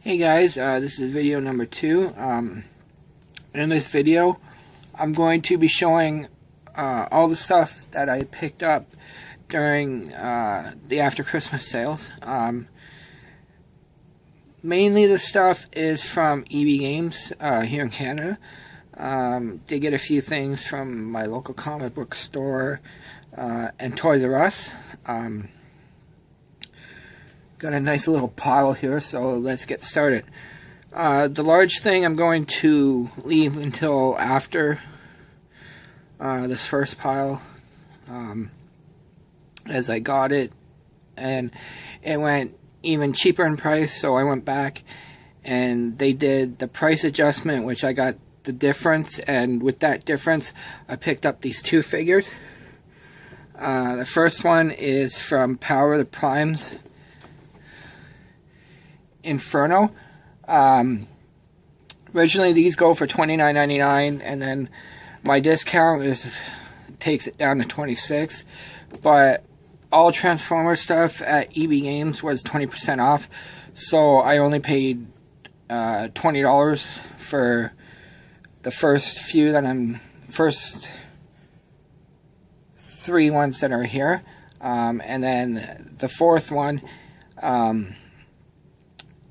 Hey guys, this is video number 2. In this video, I'm going to be showing all the stuff that I picked up during the after Christmas sales. Mainly the stuff is from EB Games here in Canada. They get a few things from my local comic book store and Toys R Us. Got a nice little pile here, so let's get started. The large thing I'm going to leave until after this first pile, as I got it, and it went even cheaper in price, so I went back and they did the price adjustment, which I got the difference, and with that difference I picked up these two figures. The first one is from Power of the Primes Inferno. Originally these go for $29.99, and then my discount takes it down to $26. But all Transformers stuff at EB Games was 20% off, so I only paid $20 for the first three ones that are here, and then the fourth one,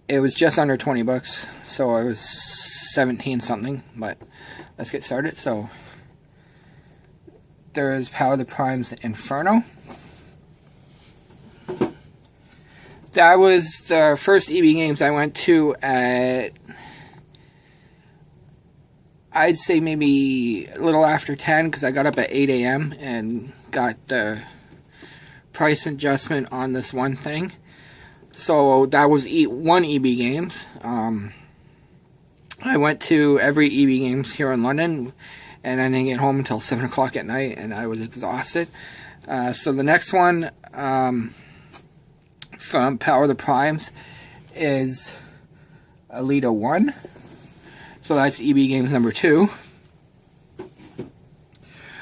it was just under 20 bucks, so it was 17 something, but let's get started. So there is Power of the Primes Inferno. That was the first EB Games I went to at, I'd say maybe a little after 10, because I got up at 8 a.m. and got the price adjustment on this one thing. So that was one EB Games. I went to every EB Games here in London, and I didn't get home until 7 o'clock at night, and I was exhausted. So the next one from Power of the Primes is Alita 1. So that's EB Games number 2.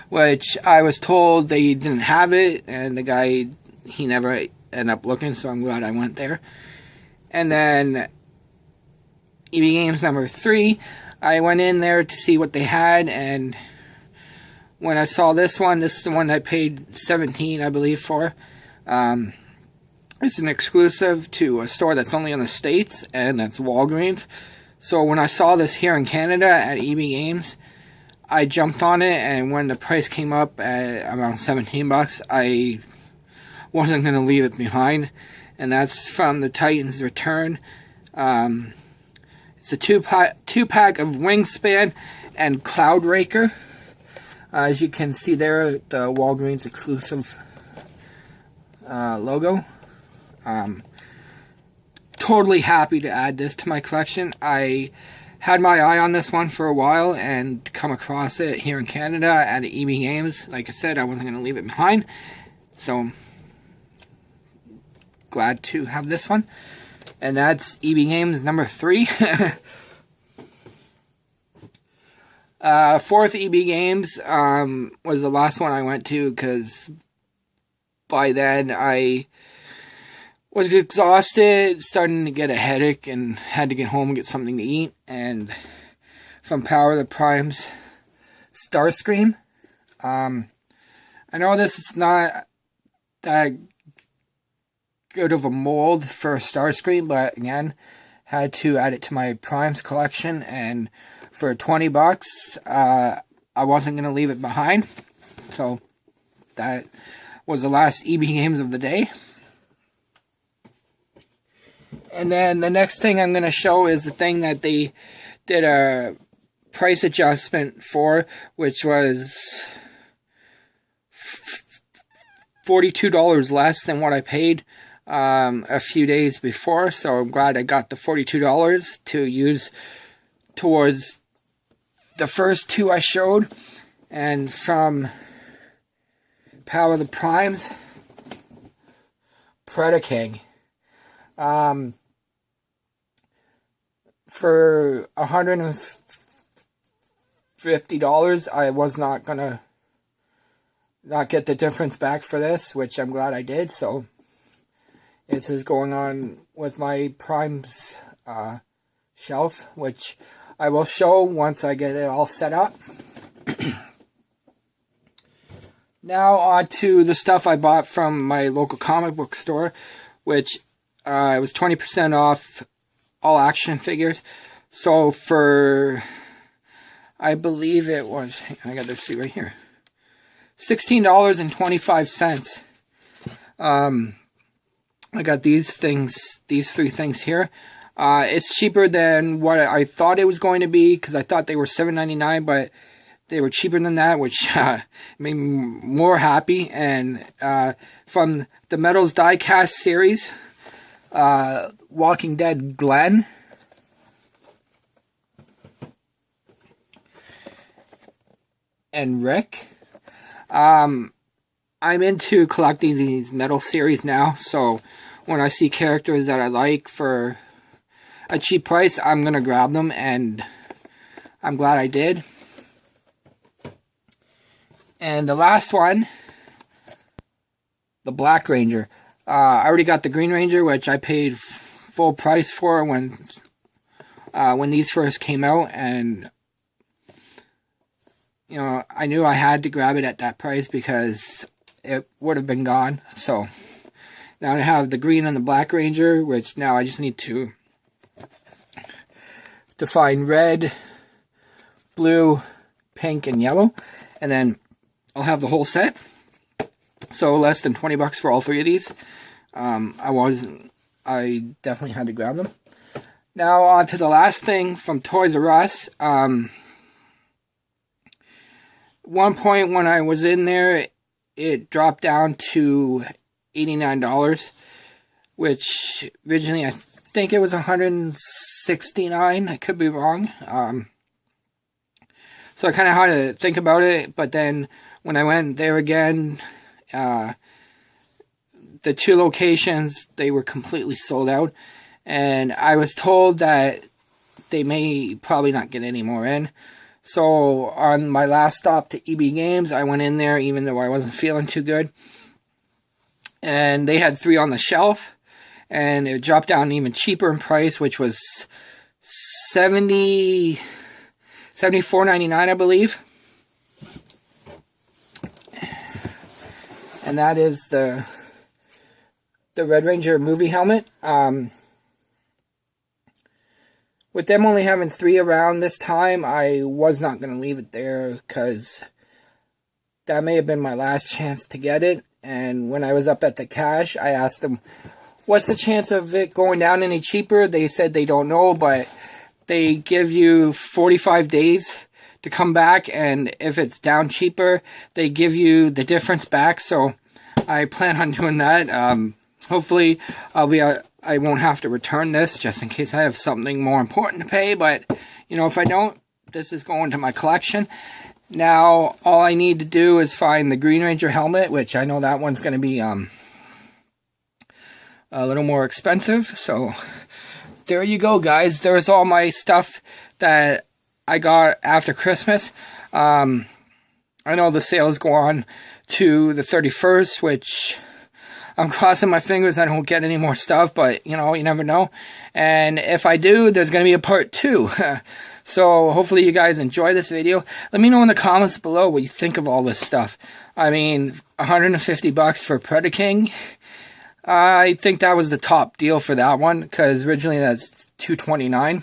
Which I was told they didn't have it, and the guy, he never end up looking, so I'm glad I went there. And then EB Games number 3, I went in there to see what they had, and when I saw this is the one I paid $17, I believe, for. It's an exclusive to a store that's only in the States, and that's Walgreens. So when I saw this here in Canada at EB Games, I jumped on it, and when the price came up at around 17 bucks, I wasn't going to leave it behind. And that's from the Titans Return. It's a two-pack of Wingspan and Cloudraker. As you can see there, the Walgreens exclusive logo. Totally happy to add this to my collection. I had my eye on this one for a while and come across it here in Canada at EB Games. Like I said, I wasn't going to leave it behind. So glad to have this one. And that's EB Games number 3. Fourth EB Games was the last one I went to, because by then I was exhausted, starting to get a headache, and had to get home and get something to eat. And from Power of the Primes Starscream. I know this is not that good of a mold for Starscream, but again, had to add it to my Primes collection, and for 20 bucks, I wasn't going to leave it behind. So that was the last EB Games of the day. And then the next thing I'm going to show is the thing that they did a price adjustment for, which was $42 less than what I paid a few days before. So I'm glad I got the $42 to use towards the first two I showed. And from Power of the Primes, Predaking. For $150, I was not gonna get the difference back for this, which I'm glad I did. So this is going on with my Primes shelf, which I will show once I get it all set up. Now on to the stuff I bought from my local comic book store, which it was 20% off all action figures. So for, I believe it was, I got to see right here, $16.25. I got these things, these three things here. It's cheaper than what I thought it was going to be, because I thought they were $7.99, but they were cheaper than that, which made me more happy. And from the Metals Diecast series, Walking Dead Glenn. And Rick. I'm into collecting these metal series now, so when I see characters that I like for a cheap price, I'm going to grab them, and I'm glad I did. And the last one, the Black Ranger. I already got the Green Ranger, which I paid full price for when these first came out, and you know, I knew I had to grab it at that price because it would have been gone. So now I have the Green and the Black Ranger, which now I just need to find red, blue, pink, and yellow, and then I'll have the whole set. So less than $20 for all three of these. I definitely had to grab them. Now on to the last thing from Toys R Us. One point when I was in there, it dropped down to $89, which originally I think it was $169. I could be wrong. So I kind of had to think about it, but then when I went there again, the two locations, they were completely sold out, and I was told that they may probably not get any more in. So on my last stop to EB Games, I went in there even though I wasn't feeling too good, and they had 3 on the shelf, and it dropped down even cheaper in price, which was $74.99, I believe. And that is the Red Ranger movie helmet. With them only having 3 around this time, I was not going to leave it there, because that may have been my last chance to get it. And when I was up at the cash, I asked them, what's the chance of it going down any cheaper? They said they don't know, but they give you 45 days to come back, and if it's down cheaper, they give you the difference back. So I plan on doing that. Hopefully I won't have to return this, just in case I have something more important to pay, but you know, if I don't, this is going to my collection. Now all I need to do is find the Green Ranger helmet, which I know that one's going to be a little more expensive. So there you go, guys. There's all my stuff that I got after Christmas. I know the sales go on to the 31st, which I'm crossing my fingers I don't get any more stuff, but you know, you never know. And if I do, there's going to be a part 2. So hopefully you guys enjoy this video. Let me know in the comments below what you think of all this stuff. I mean, $150 for Predaking. I think that was the top deal for that one, because originally that's $229.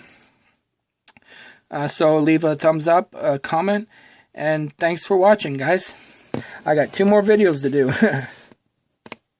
So leave a thumbs up, a comment, and thanks for watching, guys. I got 2 more videos to do.